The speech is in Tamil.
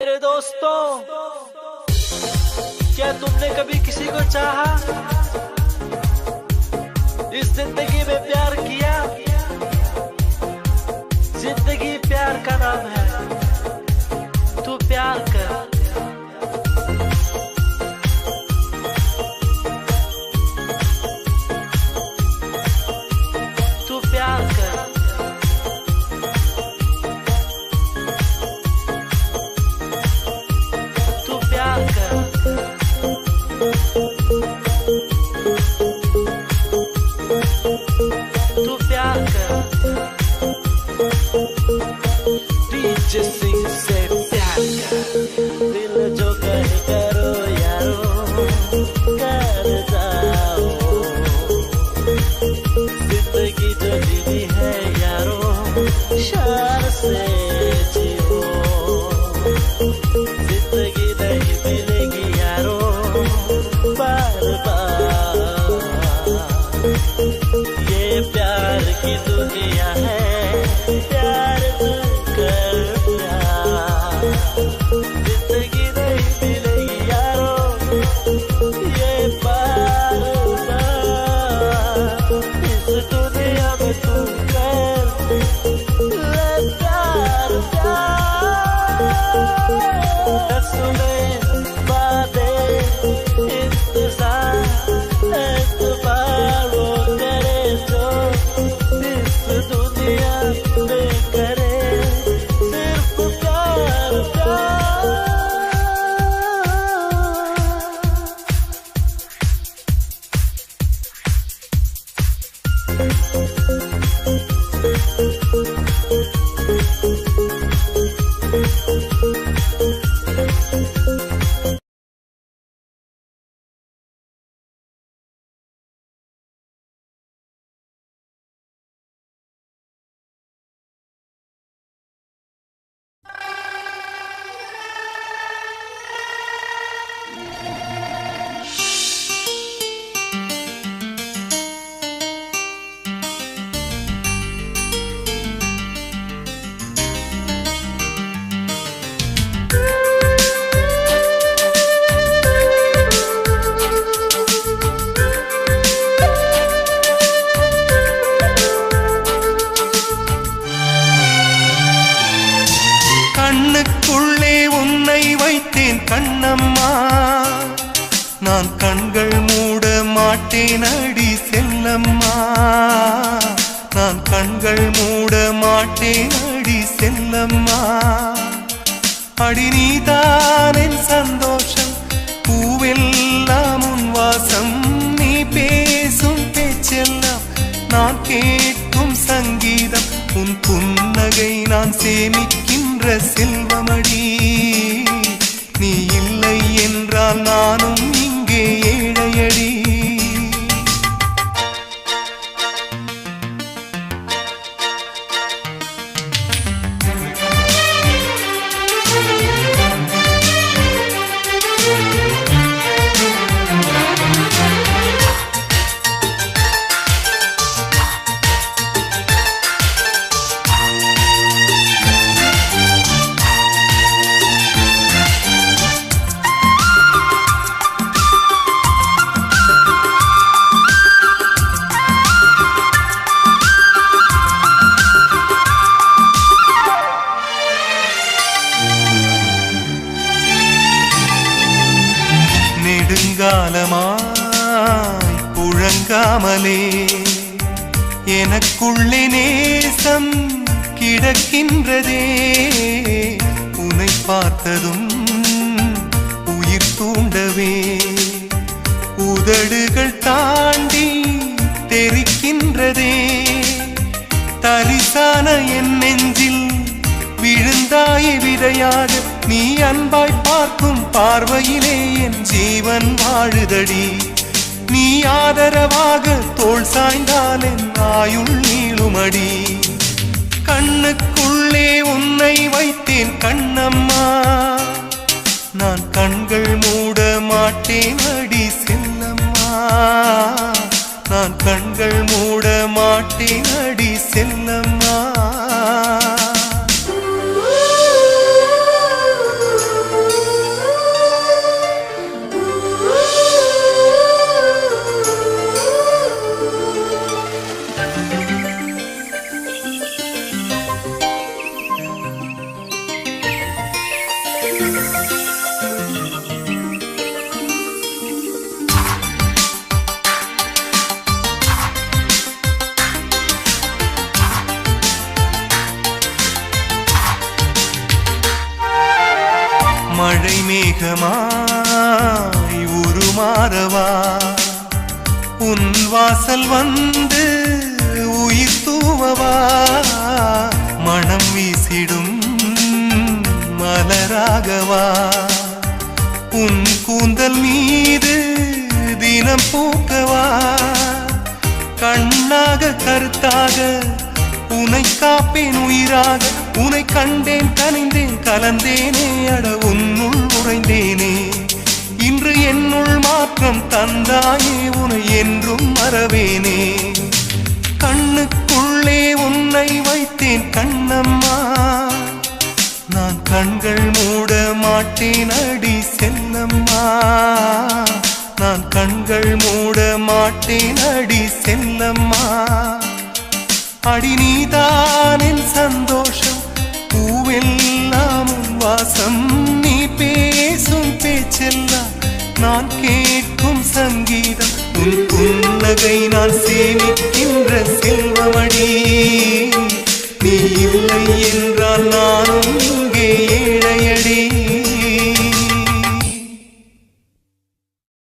मेरे दोस्तों, क्या तुमने कभी किसी को चाहा? इस जिंदगी में प्यार किया? जिंदगी प्यार का नाम है, तू प्यार कर। तू प्यार कर। तू प्यार कर। तू प्यार कर। डीजे सिंह से प्यार कर। दिल जो करो यारो, कर जाओ। जिंदगी जो जीनी है यारो, शान से जियो। जिंदगी नहीं मिलेगी यारो बार बार। ये प्यार की दुनिया है, प्यार तू कर प्यार। जिंदगी नहीं मिलेगी यारो ये बार बार। इस दुनिया में तू कर ले प्यार प्यार। सुने बातें इंतजार, एतबार वो करे जो इस दुनिया में करे सिर्फ प्यार प्यार। கண்ணுக்குள்ளே உன்னை வைத்தேன் கண்ணம்மா, நான் கண்கள் மூட மாட்டேன் அடி செல்லம்மா. நான் கண்கள் மூட மாட்டேன் அடி செல்லம்மா. அடி நீதான் என் சந்தோஷம், பூவெல்லாம் உன் வாசம். நீ பேசும் பேச்செல்லாம் நான் கேட்கும் சங்கீதம். உன் புன்னகை நான் சேமிக்கின்ற செல்வமடி. நீ இல்லை என்றால் நானும் இங்கே ஏழையடி. நெடுங்காலமாய் புழங்காமலே எனக்குள்ளே நேசம் கிடக்கின்றதே. உன்னை பார்த்ததும் உயிர் தூண்டவே உதடுகள் தாண்டி தெரிக்கின்றதே. தரிசான என் நெஞ்சில் விழுந்தாய் விதையாக. நீ அன்பாய் பார்க்கும் பார்வையிலே என் ஜீவன் வாழுதடி. நீ ஆதரவாக தோள் சாய்ந்தால் என் ஆயுள் நீளுமடி. கண்ணுக்குள்ளே உன்னை வைத்தேன் கண்ணம்மா, நான் கண்கள் மூட மாட்டேன் அடி செல்லம்மா. நான் கண்கள் மூட மாட்டேன் அடி செல்லம்மா. மழை மேகமாய் உருமாறவா உன் வாசல் வந்து உயிர் தூவவா மனம் வீசிடும் மலராகவா உன் கூந்தல் மீது தினம் பூக்கவா கண்ணாக கருத்தாக உனை காப்பேன் உயிராக உனை கண்டேன் கனிந்தேன் கலந்தேனே அட உன்னுள் உறைந்தேனே இன்று என்னுள் மாற்றம் தந்தாயே உனை என்றும் மறவேனே கண்ணுக்குள்ளே உன்னை வைத்தேன் கண்ணம்மா நான் கண்கள் மூட மாட்டேன் அடி செல்லம்மா நான் கண்கள் மூட மாட்டேன் அடி செல்லம்மா அடி நீதான் என் சந்தோஷம் பூவெல்லாம் வாசம் நீ பேசும் பேச்செல்லாம் நான் கேட்கும் சங்கீதம் உன் புன்னகை நான் சேமிக்கின்ற செல்வமடி நீ இல்லை என்றால் நானும் இங்கே ஏழையடி